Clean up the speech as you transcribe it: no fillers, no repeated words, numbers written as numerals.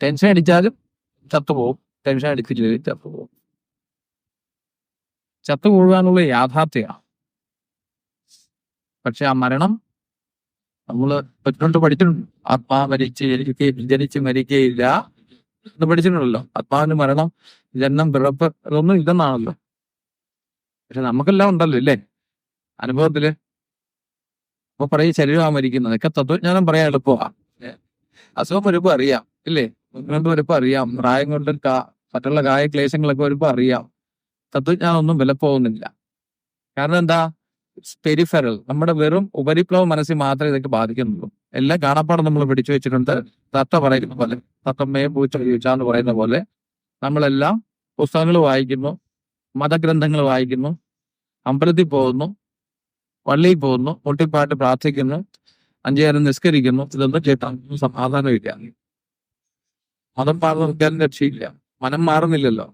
Tension അടിച്ചാലും ചത്തുപോകും, tension അടിച്ചില്ലെങ്കിൽ ചത്തുപോകും. ചത്തുപോകാനുള്ള യാഥാർത്ഥ്യമാണ്. പക്ഷെ ആ മരണം നമ്മൾ പഠിച്ചിട്ടുണ്ട്. ആത്മാ ജനിച്ച് മരിക്കുകയില്ല എന്ന് പഠിച്ചിട്ടുണ്ടല്ലോ. ആത്മാവിന് മരണം, ജനനം, പിറപ്പ് അതൊന്നും ഇല്ലെന്നാണല്ലോ. പക്ഷെ നമുക്കെല്ലാം ഉണ്ടല്ലോ ഇല്ലേ അനുഭവത്തില്. അപ്പൊ പറയും ശരീരമാണ് മരിക്കുന്നത്. ഒക്കെ തത്വജ്ഞാനം പറയാൻ എളുപ്പമാണ്. അസുഖം വരുമ്പോ അറിയാം ഇല്ലേ, കൊണ്ട് വരുമ്പോ അറിയാം, പ്രായം കൊണ്ട് മറ്റുള്ള ക്ലേശങ്ങളൊക്കെ വരുമ്പോ അറിയാം. തത്വജ്ഞാനം ഒന്നും വിലപ്പോകുന്നില്ല. കാരണം എന്താ? പെരിഫറൽ, നമ്മുടെ വെറും ഉപരിപ്ലവ മനസ്സിൽ മാത്രമേ ഇതൊക്കെ ബാധിക്കുന്നുള്ളൂ. എല്ലാം കാണാപ്പാടം നമ്മൾ പിടിച്ചു വെച്ചിട്ടുണ്ട്. തത്ത പറയുന്ന പോലെ, തത്തമ്മയെ പൂച്ച ചോദിച്ചാന്ന് പറയുന്ന പോലെ നമ്മളെല്ലാം പുസ്തകങ്ങൾ വായിക്കുന്നു, മതഗ്രന്ഥങ്ങൾ വായിക്കുന്നു, അമ്പലത്തിൽ പോകുന്നു, പള്ളിയിൽ പോകുന്നു, മുട്ടിപ്പാട്ട് പ്രാർത്ഥിക്കുന്നു, 5 നേരം നിസ്കരിക്കുന്നു. ഇതൊന്നും കേട്ടാൽ സമാധാനമില്ല. മതം മാറുന്ന രക്ഷയില്ല. മനം മാറുന്നില്ലല്ലോ.